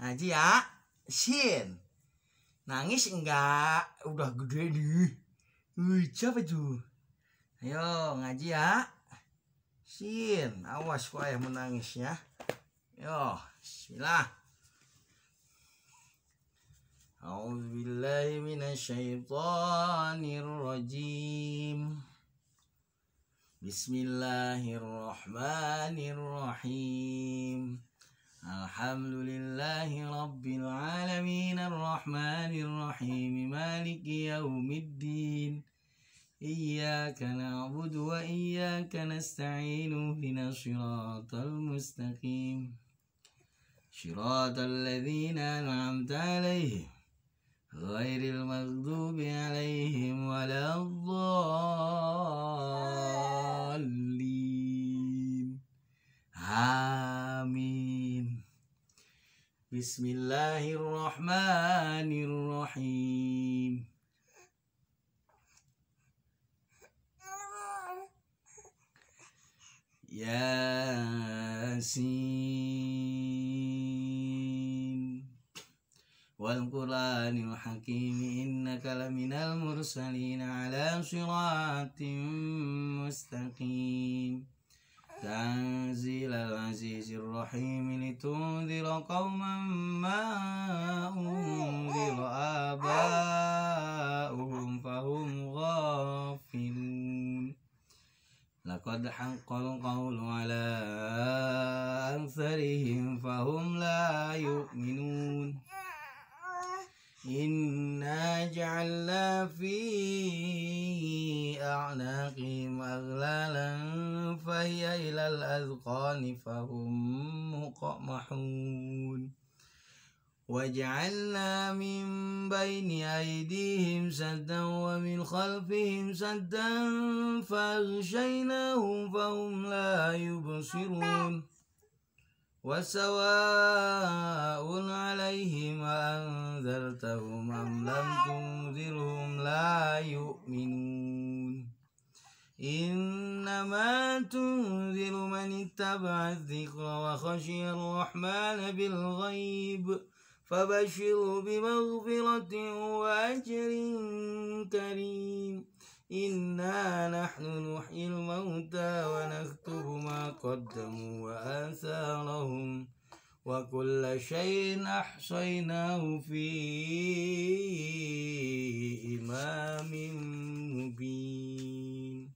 Ngaji ya. Shin. Nangis enggak? Udah gede nih. Wih, siapa tuh? Ayo ngaji ya. Shin. Awas kok ayah menangis ya. Yo, bismillah. A'udzubillahi minasyaitonir rajim. Bismillahirrahmanirrahim. Alhamdulillahi rabbil alamin arrahmanir rahim maliki yaumiddin. Iyyaka na'budu wa iyyaka nasta'in ihdinas siratal mustaqim. Shiratal ladzina an'amta 'alaihim ghairil maghdubi 'alaihim waladdallin. Amin. Bismillahirrahmanirrahim. Yasin wal Qur'anil hakim innaka laminal mursalin ala siratim mustaqim. Tanzilal azizir rahim litunzira qauman ma unzira aba'uhum fahum ghafilun. Laqad haqqal qawlu ala aktharihim fahum la yu'minun. Inna ja'alna fi a'naqihim aghlalan fahiya ilal azqani fahum muqmahun. وجعلنا من بين أيديهم سدا ومن خلفهم سدا فأغشيناهم فهم لا يبصرون. وسواء عليهم أنذرتهم أم لم تنذرهم لا يؤمنون. إنما تنذر من اتبع الذكر وخشي الرحمن بالغيب فبشره بمغفرة وأجر كريم. إنا نحن نحيي الموتى ونكتب ما قدموا وآثارهم وكل شيء أحصيناه في إمام مبين.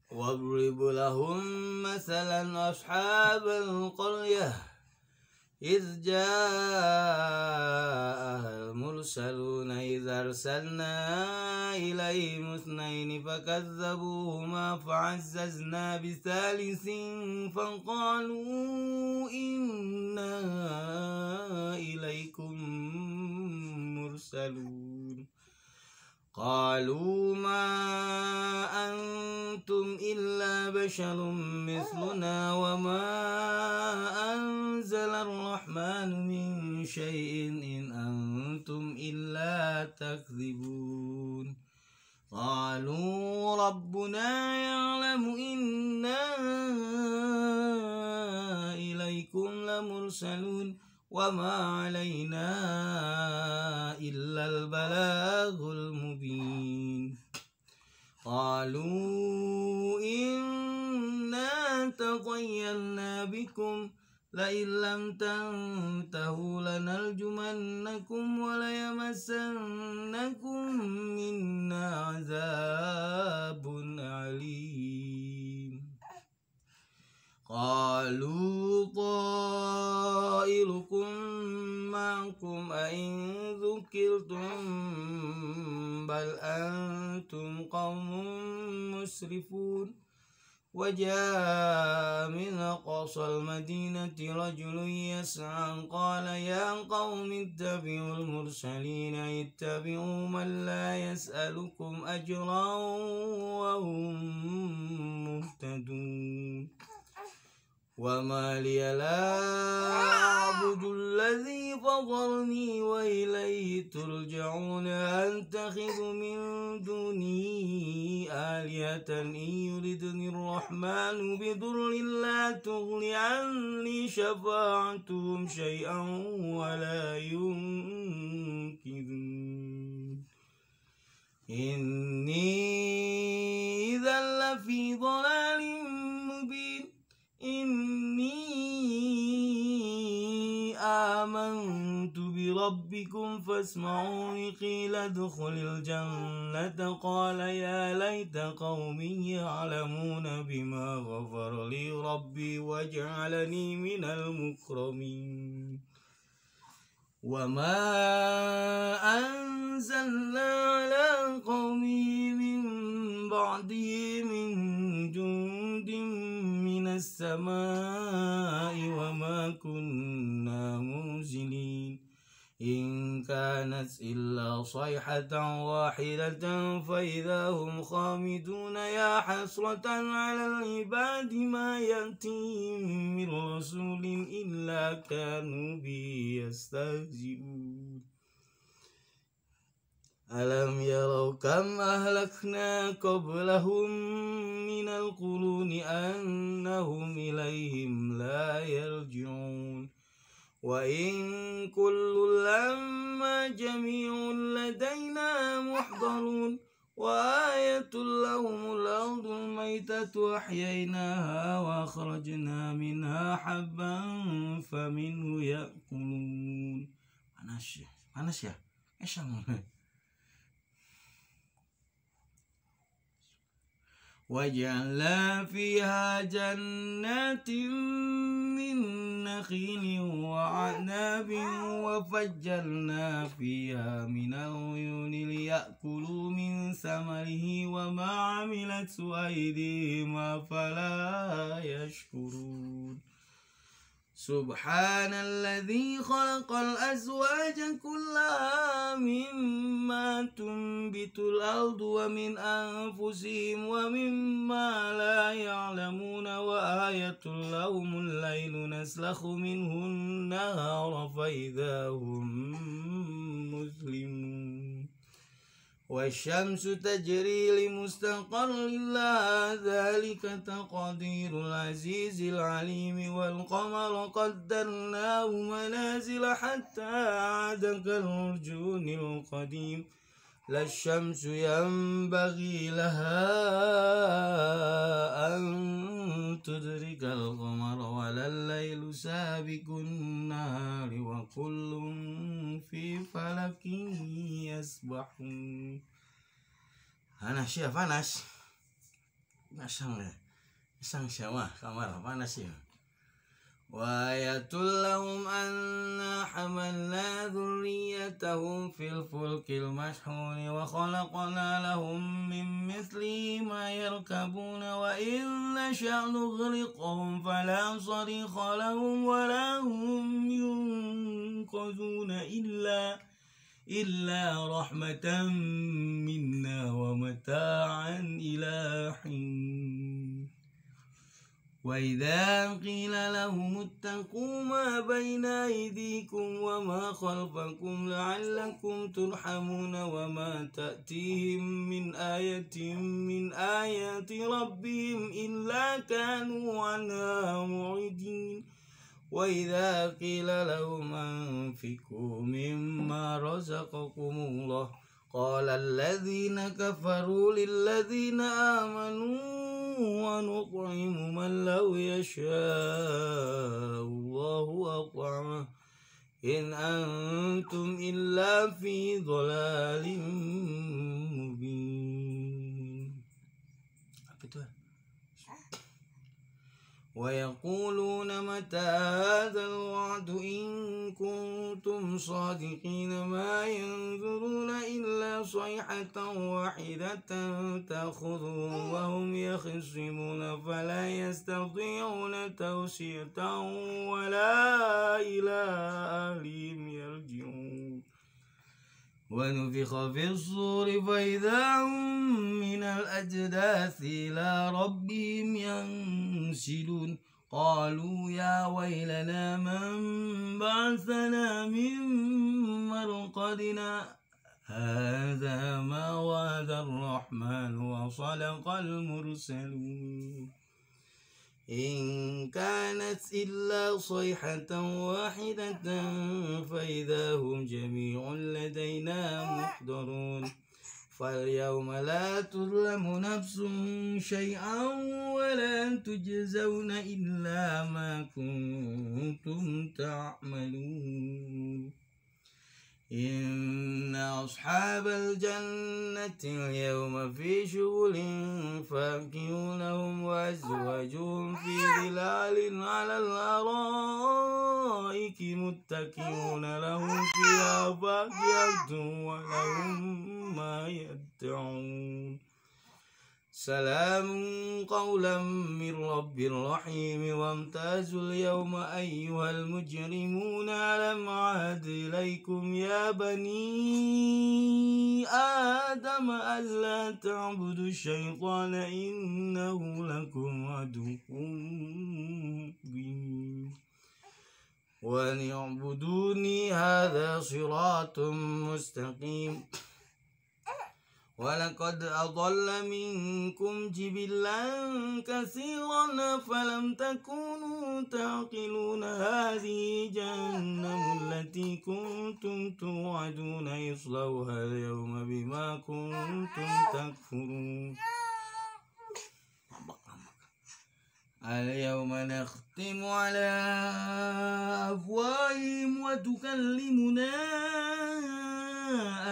واضرب لهم مثلا أصحاب القرية إذ جاءها المرسلون إذ أرسلنا إليهم اثنين فكذبوهما فعززنا بثالث فقالوا إنا إليكم مرسلون. قالوا ما أنتم إلا بشر مثلنا وما أنزل الرحمن من شيء إن أنتم إلا تكذبون. قالوا ربنا يعلم إنا إليكم لمرسلون وما علينا إلا البلاغ المبين. قالوا إنا تطيرنا بكم لئن لم تنتهوا لنرجمنكم وليمسنكم منا عذاب أليم. قالوا طائركم معكم أئن ذكرتم بل أنتم قوم مسرفون. وجاء من أقصى المدينة رجل يسعى قال يا قوم اتبعوا المرسلين اتبعوا من لا يسألكم أجرا وهم مهتدون. وما لي لا أعبد الذي فطرني وإليه ترجعون. أتخذ من دونه آلهة إن يردني الرحمن بضر لا تغن عني شفاعتهم شيئا ولا ينقذون إني إذا لفي ضلال مبين إني آمنت بربكم فاسمعوني قيل ادخل الجنة قال يا ليت قومي يعلمون بما غفر لي ربي وجعلني من المكرمين وما أنزلنا على قومه من بعده من جند من السماء وما كنا منزلين إن كانت إلا صيحة واحدة فإذا هم خامدون يا حسرة على العباد ما يأتيهم من رسول إلا كانوا به يستهزئون ألم يروا كم أهلكنا قبلهم من القرون أنهم إليهم لا يرجعون وإن كل لما جميع لدينا محضرون وآية لهم الأرض الميتة أحييناها وأخرجنا منها حبا فمنه يأكلون panas ya وجعلنا فيها جنات من نخيل وعناب وفجرنا فيها من العيون ليأكلوا من ثمره وما عملت أيديهم فلا يشكرون سبحان الذي خلق الأزواج كلها مما تنبت الأرض ومن أنفسهم ومما لا يعلمون وآية لهم الليل نسلخ منه النهار فإذا هم مظلمون والشمس تجري لمستقر لها ذلك تقدير العزيز العليم والقمر قدرناه منازل حتى عاد كالعرجون القديم لا الشمس ينبغي لها أن تدرك القمر ولا الليل سابق النهار وكل في فلك يسبحون panas ya panas pasang sama kamar panas ya وآية لهم أنا حملنا ذريتهم في الفلك المشحون وخلقنا لهم من مثله ما يركبون وإن نشأ نغرقهم فلا صريخ لهم ولا هم ينقذون إلا رحمة منا ومتاعا إلى حين وإذا قيل لهم اتقوا ما بين أيديكم وما خلفكم لعلكم ترحمون وما تأتيهم من آية من آيات ربهم إلا كانوا عنها معرضين وإذا قيل لهم أنفقوا مما رزقكم الله قال الذين كفروا للذين آمنوا ونطعم من لو يشاء الله أطعمه إن أنتم إلا في ضلال مبين ويقولون متى هذا الوعد إن كنتم صادقين ما ينظرون إلا صيحة واحدة تأخذهم وهم يخصمون فلا يستطيعون توصية ولا إلى أهلهم يرجعون ونفخ في الصور فإذا هم من الأجداث إلى ربهم ينسلون قالوا يا ويلنا من بعثنا من مرقدنا هذا ما وعد الرحمن وصدق المرسلون إن كانت إلا صيحة واحدة فإذا هم جميع لدينا محضرون فاليوم لا تظلم نفس شيئا ولا تجزون إلا ما كنتم تعملون إن أصحاب الجنة اليوم في شغل فاكهون هم وأزواجهم في ظلال على الأرائك متكئون لهم فيها فاكهة ولهم ما يدعون سلام قولا من رب رحيم وامتازوا اليوم أيها المجرمون ألم أعهد إليكم يا بني آدم ألا تعبدوا الشيطان إنه لكم عدو مبين وأن اعبدوني هذا صراط مستقيم ولقد أضل منكم جبلا كثيرا فلم تكونوا تعقلون هذه جهنم التي كنتم توعدون يصلوها اليوم بما كنتم تكفرون اليوم نختم على أفواههم وتكلمنا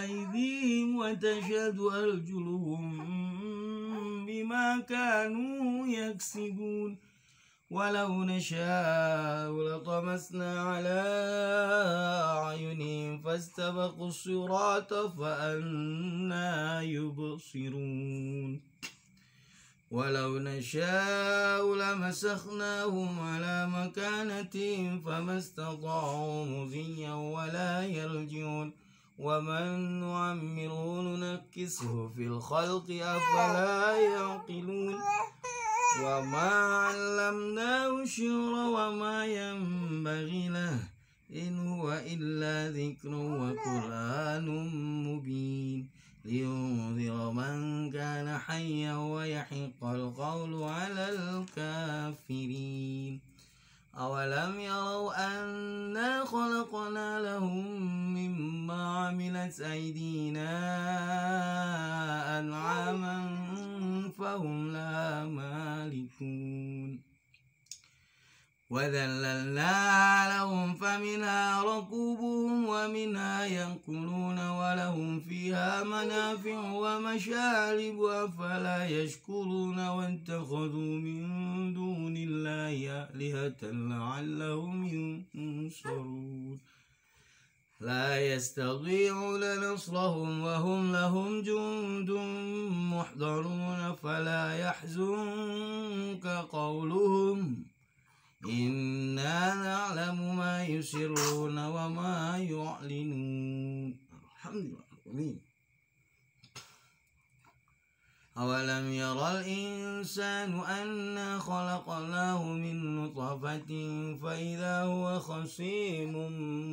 أيديهم وتشهد أرجلهم بما كانوا يكسبون ولو نشاء لطمسنا على أعينهم فاستبقوا الصراط فأنى يبصرون ولو نشاء لمسخناهم على مكانتهم فما استطاعوا مضيا ولا يرجعون ومن نعمره ننكسه في الخلق أفلا يعقلون وما علمناه الشعر وما ينبغي له إن هو إلا ذكر وقرآن مبين لينذر من كان حيا ويحق القول على الكافرين أولم يروا أنا خلقنا لهم مما عملت أيدينا أنعاما فهم لها مالكون وذللنا لهم فمنها ركوبهم ومنها يأكلون ولهم فيها منافع ومشارب أفلا يشكرون واتخذوا من دون الله آلهة لعلهم ينصرون لا يستطيعون نصرهم وهم لهم جند محضرون فلا يحزنك قولهم إنا نعلم ما يسرون وما يعلنون الحمد لله. أولم يرى الإنسان أنا خلقناه من نطفة فإذا هو خصيم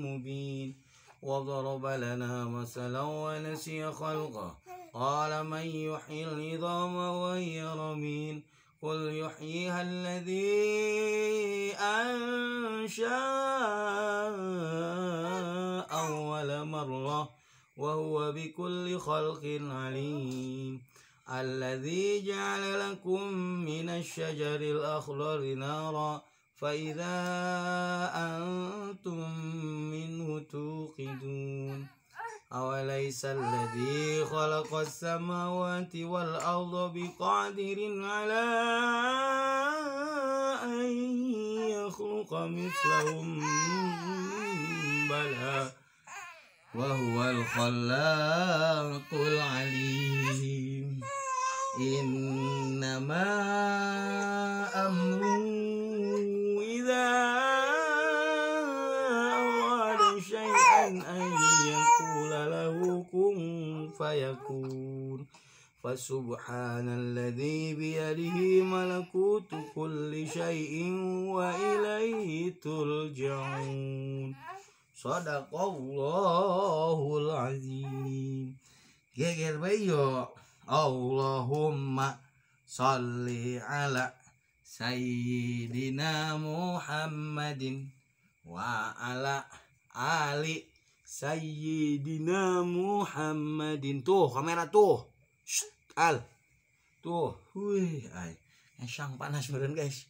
مبين وضرب لنا مثلا ونسي خلقه قال من يحيي العظام وهي رميم قل يحييها الذي أنشأ أول مرة وهو بكل خلق عليم الذي جعل لكم من الشجر الأخضر نارا فإذا أنتم منه توقدون أوليس الذي خلق السماوات والأرض بقادر على أن يخلق مثلهم بلى وهو الخلاق العليم إنما أمره إذا أراد شيئا أن يقول له كن فيكون فسبحان الذي بيده ملكوت كل شيء وإليه ترجعون Shadaqallahul azim. Geger bae yo. Allahumma sholli ala sayyidina Muhammadin wa ala ali sayyidina Muhammadin. Tuh kamera tuh. Shh, al. Tuh. Wih, ay. Esang panas meureun guys.